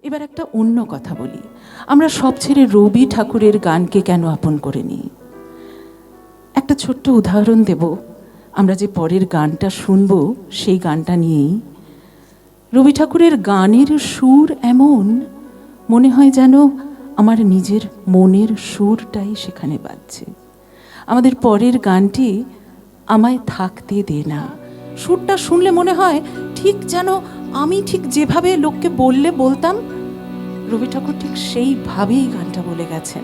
এবার একটা অন্য কথা বলি, আমরা সব ছেড়ে রবি ঠাকুরের গানকে কেন আপন করে নিই? একটা ছোট্ট উদাহরণ দেব। আমরা যে পরের গানটা শুনব সেই গানটা নিয়েই। রবি ঠাকুরের গানের সুর এমন, মনে হয় যেন আমার নিজের মনের সুরটাই সেখানে বাজছে। আমাদের পরের গানটি আমায় থাকতে দে না, সুরটা শুনলে মনে হয় ঠিক যেন আমি ঠিক যেভাবে লোককে বলতাম, রবি ঠাকুর ঠিক সেইভাবেই গানটা বলে গেছেন।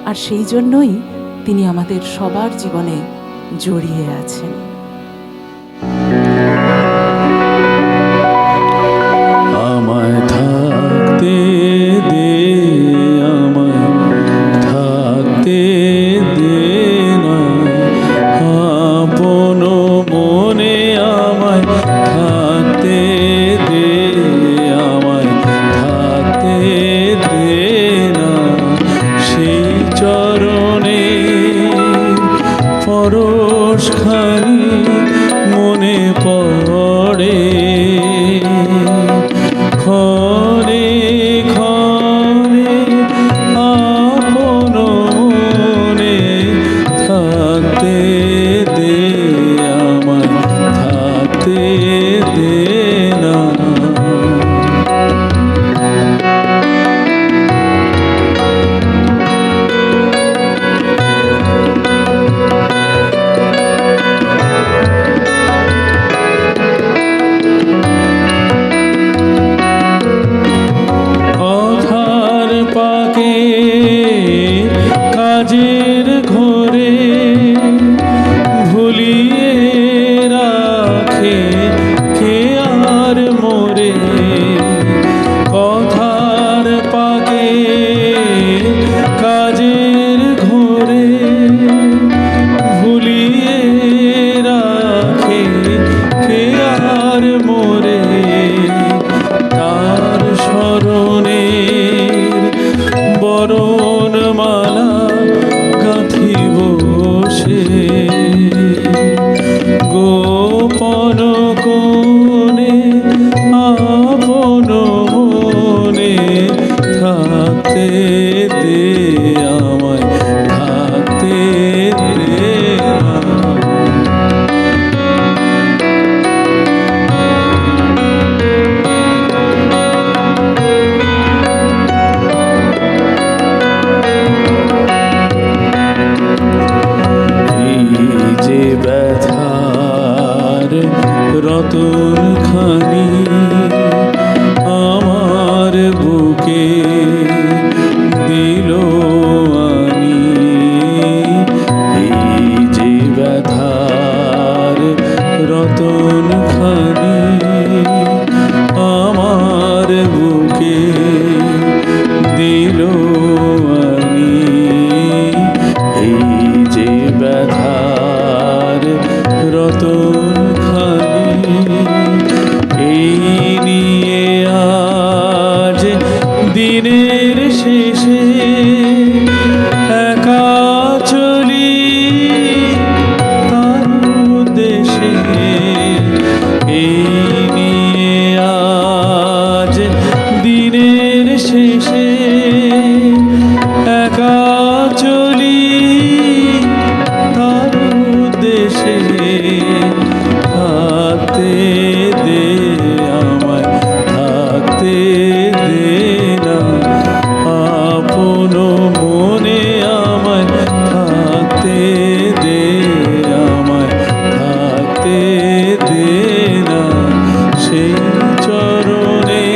আর সেই জন্যই তিনি আমাদের সবার জীবনে জড়িয়ে আছেন। আমায় থাকতে দে, আমায় থাকতে দে না, আপন মনে আমায় থাকতে দে, আমায় থাকতে দে না, সেই চরণে পরশখানি মনে পড়ে, ক্ষণে ক্ষণে আপন মনে থাকতে দে, আমায় থাকতে দে না। কাজের ঘরে ভুলিয়ে রাখে কে আর মোরে, কথার পাকে কাজের ঘরে ভুলিয়ে রাখে কে আর মোরে, তার স্মরণে বরণ মালা গাঁথি বসে, গোপন কোণে আপন মনে থাকতে দে, আমায় থাকতে দে না। রতন খানি আমার বুকে দিল আনি, এই যে ব্যথার রতন খানি আমার বুকে দিল আনি, এই যে ব্যথার রতন এই নিয়ে আজ দিনের শেষে একা চলি তার দেশে, এই নিয়ে আজ দিনের শেষে একা চলি তার দেশে, থাকতে দে, আমায় থাকতে দে না, আপন মনে আমায় থাকতে দে, আমায় থাকতে দে না, সেই চরণে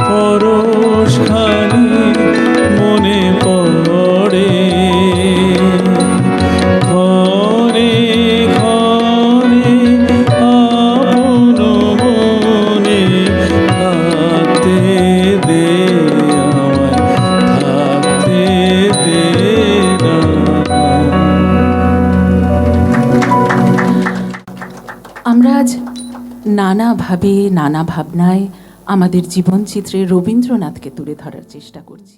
পরশখানি মনে পড়ে, আমরা আজ নানাভাবে নানা ভাবনায় আমাদের জীবনচিত্রে রবীন্দ্রনাথকে তুলে ধরার চেষ্টা করছি।